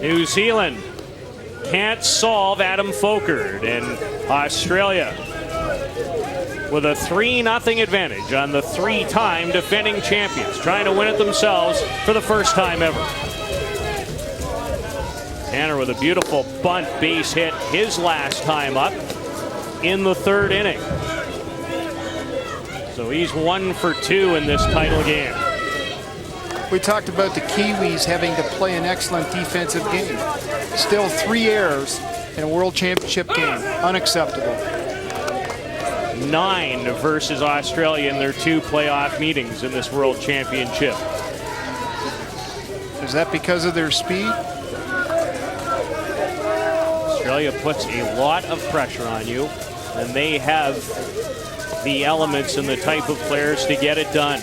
New Zealand can't solve Adam Folkert, and Australia with a 3-0 advantage on the 3-time defending champions, trying to win it themselves for the first time ever. Tanner with a beautiful bunt base hit his last time up in the 3rd inning. So he's 1 for 2 in this title game. We talked about the Kiwis having to play an excellent defensive game. Still 3 errors in a World Championship game. Unacceptable. 9 versus Australia in their 2 playoff meetings in this World Championship. Is that because of their speed? Australia puts a lot of pressure on you, and they have the elements and the type of players to get it done.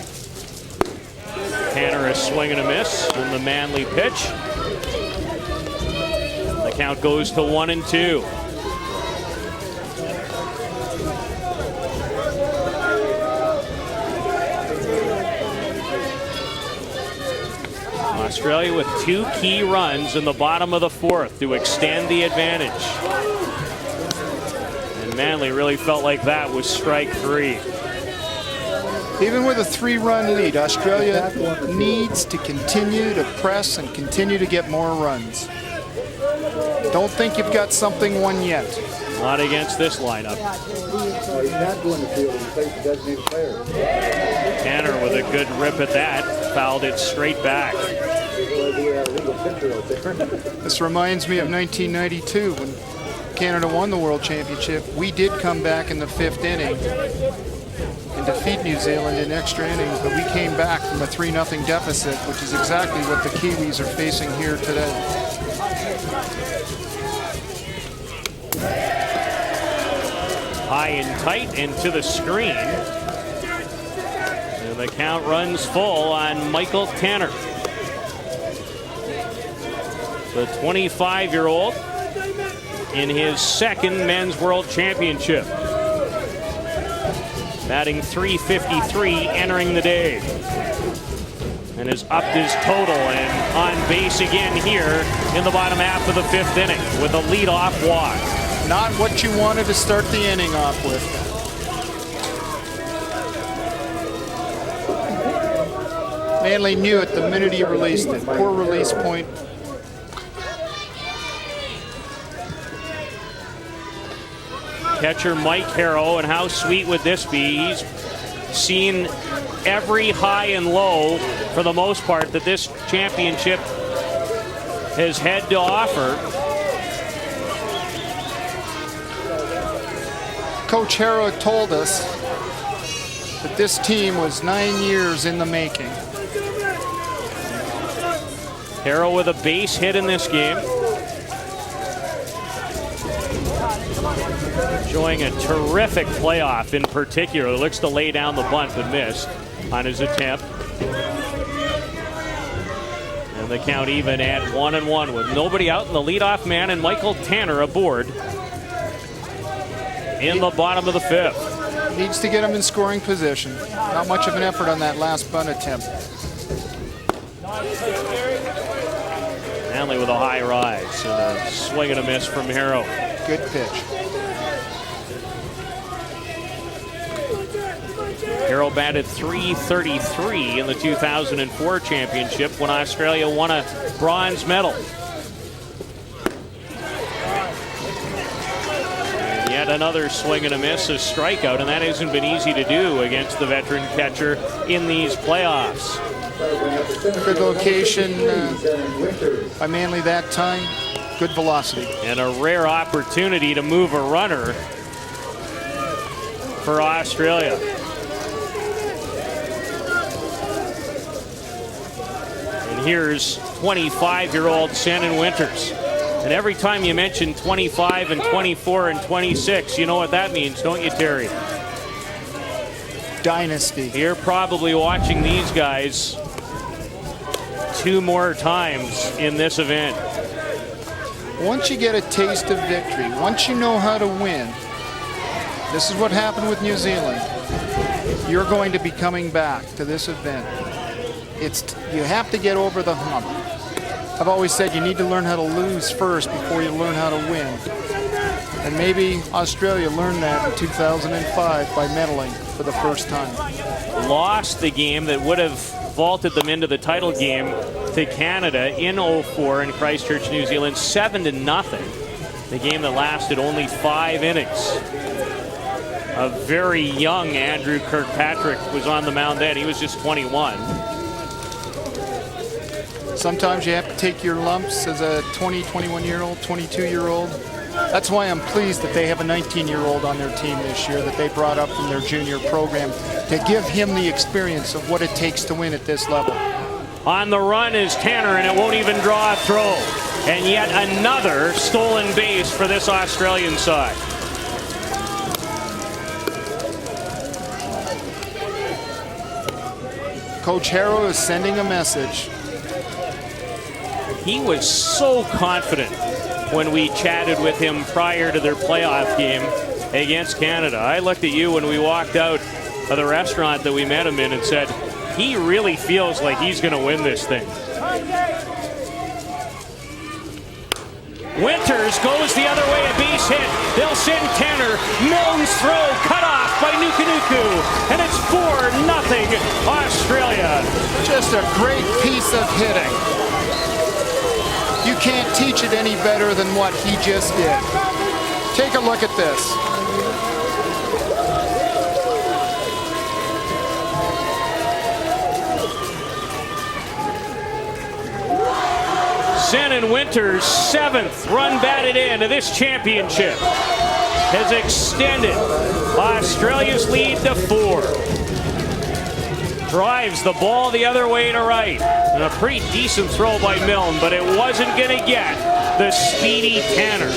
Tanner is swing and a miss on the Manly pitch. The count goes to 1-2. Australia with 2 key runs in the bottom of the 4th to extend the advantage. And Manly really felt like that was strike 3. Even with a 3-run lead, Australia needs to continue to press and continue to get more runs. Don't think you've got something won yet. Not against this lineup. Tanner with a good rip at that, fouled it straight back. This reminds me of 1992 when Canada won the World Championship. We did come back in the 5th inning and defeat New Zealand in extra innings, but we came back from a 3-0 deficit, which is exactly what the Kiwis are facing here today. High and tight into the screen. And the count runs full on Michael Tanner. The 25-year-old in his 2nd Men's World Championship. Batting .353 entering the day. And has upped his total and on base again here in the bottom half of the 5th inning with a leadoff walk. Not what you wanted to start the inning off with. Manly knew it the minute he released it. Poor release point. Catcher Mike Harrow, and how sweet would this be? He's seen every high and low, for the most part, that this championship has had to offer. Coach Harrow told us that this team was 9 years in the making. Harrow with a base hit in this game. Enjoying a terrific playoff in particular. Looks to lay down the bunt but missed on his attempt. And the count even at 1-1 with nobody out and the leadoff man and Michael Tanner aboard in the bottom of the 5th. Needs to get him in scoring position. Not much of an effort on that last bunt attempt. Manly with a high rise and a swing and a miss from Harrow. Good pitch. Harrow batted .333 in the 2004 championship when Australia won a bronze medal. And yet another swing and a miss, a strikeout, and that hasn't been easy to do against the veteran catcher in these playoffs. Good location by Manly that time. Good velocity. And a rare opportunity to move a runner for Australia. And here's 25-year-old Shannon Winters. And every time you mention 25 and 24 and 26, you know what that means, don't you, Terry? Dynasty. You're probably watching these guys 2 more times in this event. Once you get a taste of victory, once you know how to win, this is what happened with New Zealand. You're going to be coming back to this event. You have to get over the hump I've always said you need to learn how to lose first before you learn how to win. And maybe Australia learned that in 2005 by medaling for the first time. Lost the game that would have vaulted them into the title game to Canada in 04 in Christchurch, New Zealand, 7-0. The game that lasted only 5 innings. A very young Andrew Kirkpatrick was on the mound then. He was just 21. Sometimes you have to take your lumps as a 20, 21-year-old, 22-year-old. That's why I'm pleased that they have a 19-year-old on their team this year that they brought up from their junior program to give him the experience of what it takes to win at this level. On the run is Tanner, and it won't even draw a throw. And yet another stolen base for this Australian side. Coach Harrow is sending a message. He was so confident when we chatted with him prior to their playoff game against Canada. I looked at you when we walked out of the restaurant that we met him in and said, he really feels like he's going to win this thing. Winters goes the other way, a base hit. They'll send Tanner. Milne's throw cut off by Nukunuku. And it's 4-0 Australia. Just a great piece of hitting. You can't teach it any better than what he just did. Take a look at this. Sen and Winters' 7th run batted into this championship has extended Australia's lead to 4. Drives the ball the other way to right. And a pretty decent throw by Milne, but it wasn't going to get the speedy Tanner.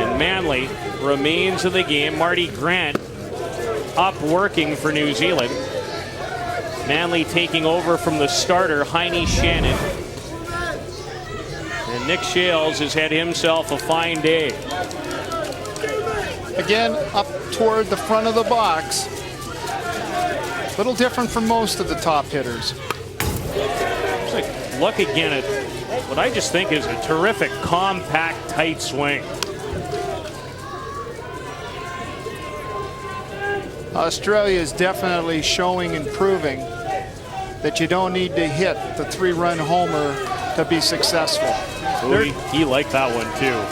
And Manley remains in the game. Marty Grant up working for New Zealand. Manley taking over from the starter, Heine Shannon. And Nick Shales has had himself a fine day. Again, up toward the front of the box. A little different from most of the top hitters. Just like, look again at what I just think is a terrific, compact, tight swing. Australia is definitely showing and proving that you don't need to hit the 3-run homer to be successful. Ooh, he liked that one too.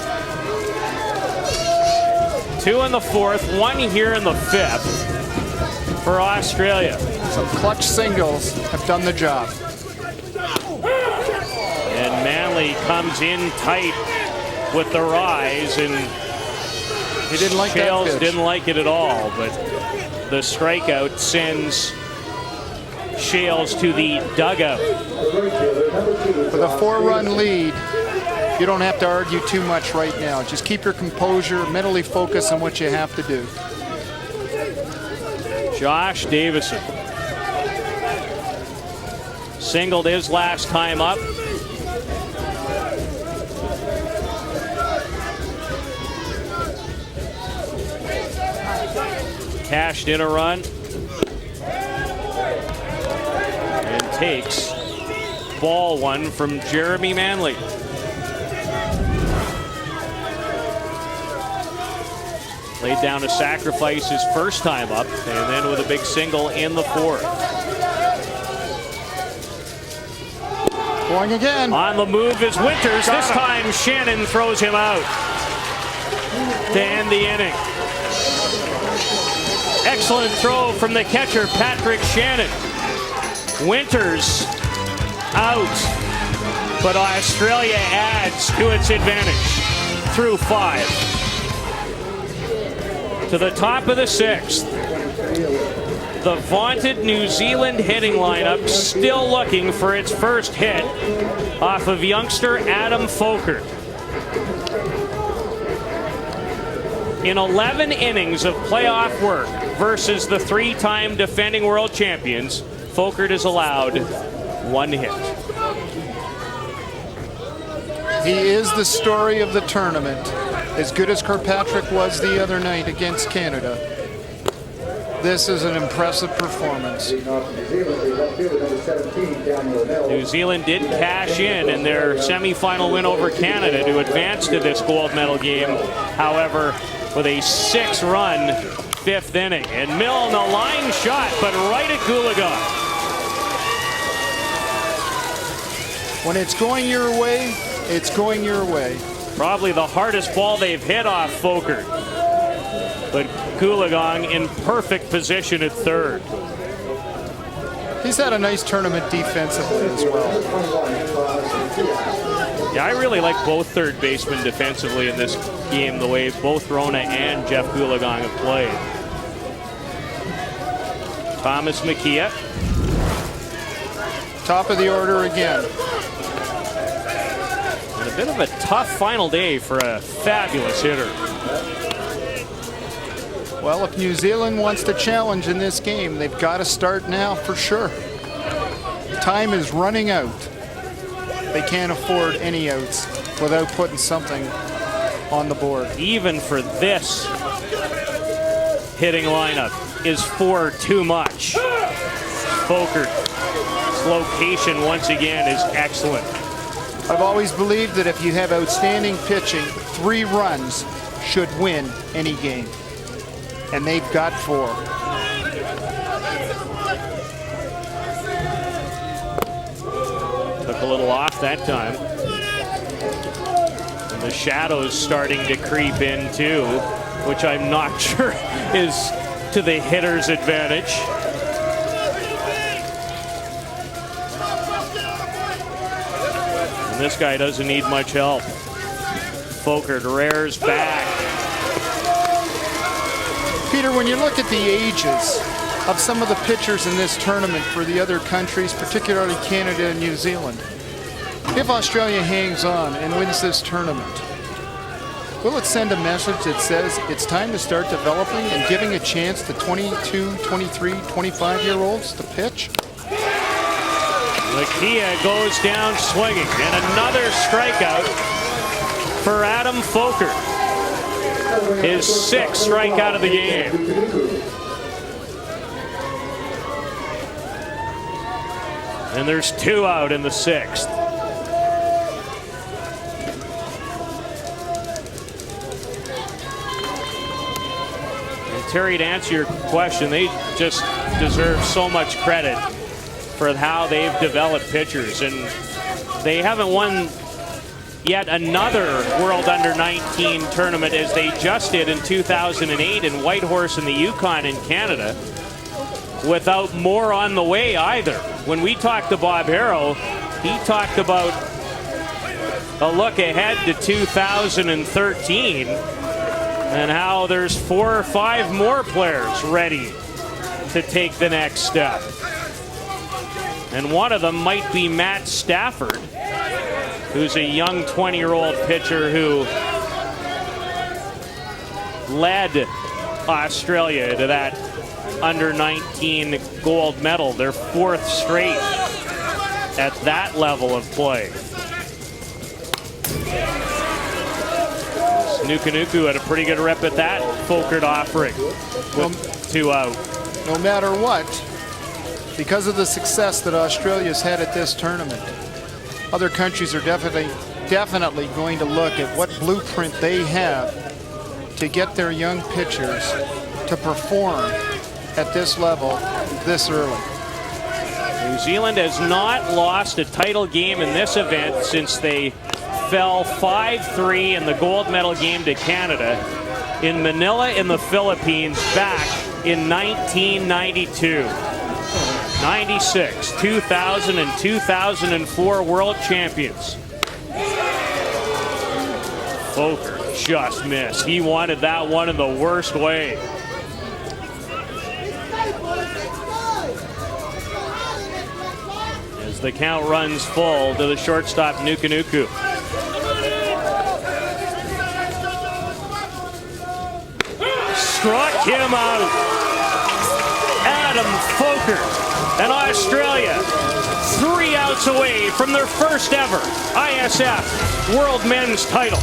2 in the 4th, 1 here in the 5th for Australia. Some clutch singles have done the job. And Manley comes in tight with the rise, and he didn't like Shales that pitch. Didn't like it at all, but the strikeout sends Shales to the dugout. With a 4-run lead, you don't have to argue too much right now. Just keep your composure, mentally focus on what you have to do. Josh Davison singled his last time up. Cashed in a run. And takes ball 1 from Jeremy Manley. Laid down to sacrifice his first time up, and then with a big single in the 4th. Going again. On the move is Winters. This time Shannon throws him out to end the inning. Excellent throw from the catcher, Patrick Shannon. Winters out, but Australia adds to its advantage through 5. To the top of the 6th. The vaunted New Zealand hitting lineup still looking for its first hit off of youngster Adam Foker. In 11 innings of playoff work versus the 3-time defending world champions, Foker is allowed 1 hit. He is the story of the tournament. As good as Kirkpatrick was the other night against Canada, This is an impressive performance. New Zealand did cash in their semifinal win over Canada to advance to this gold medal game. However, with a 6-run 5th inning. And Milne, a line shot, but right at Goolagong. When it's going your way, it's going your way. Probably the hardest ball they've hit off Folkert. But Goolagong in perfect position at third. He's had a nice tournament defensively as well. Yeah, I really like both third basemen defensively in this game, the way both Rona and Jeff Goolagong have played. Thomas Makia. Top of the order again. And a bit of a tough final day for a fabulous hitter. Well, if New Zealand wants to challenge in this game, they've got to start now for sure. Time is running out. They can't afford any outs without putting something on the board. Even for this hitting lineup, is 4 too much? Folkert's location once again is excellent. I've always believed that if you have outstanding pitching, 3 runs should win any game. And they've got 4. Took a little off that time. And the shadows starting to creep in too, which I'm not sure is to the hitter's advantage. And this guy doesn't need much help. Folkert rears back. Peter, when you look at the ages of some of the pitchers in this tournament for the other countries, particularly Canada and New Zealand, if Australia hangs on and wins this tournament, will it send a message that says it's time to start developing and giving a chance to 22, 23, 25-year-olds to pitch? Makia goes down swinging, and another strikeout for Adam Folkert. His 6th strikeout of the game. And there's 2 out in the 6th. And Terry, to answer your question, they just deserve so much credit for how they've developed pitchers. And they haven't won yet another World Under-19 tournament as they just did in 2008 in Whitehorse in the Yukon in Canada, without more on the way either. When we talked to Bob Harrow, he talked about a look ahead to 2013 and how there's 4 or 5 more players ready to take the next step. And one of them might be Matt Stafford, who's a young 20-year-old pitcher who led Australia to that under-19 gold medal, their 4th straight at that level of play. Nuku had a pretty good rep at that Folkert offering with 2 out. No matter what, because of the success that Australia's had at this tournament, other countries are definitely going to look at what blueprint they have to get their young pitchers to perform at this level this early. New Zealand has not lost a title game in this event since they fell 5-3 in the gold medal game to Canada in Manila in the Philippines back in 1992. 96, 2000, and 2004 world champions. Folkert just missed. He wanted that one in the worst way. As the count runs full to the shortstop, Nuku. Struck him out. Adam Folkert and Australia 3 outs away from their first ever ISF World Men's title.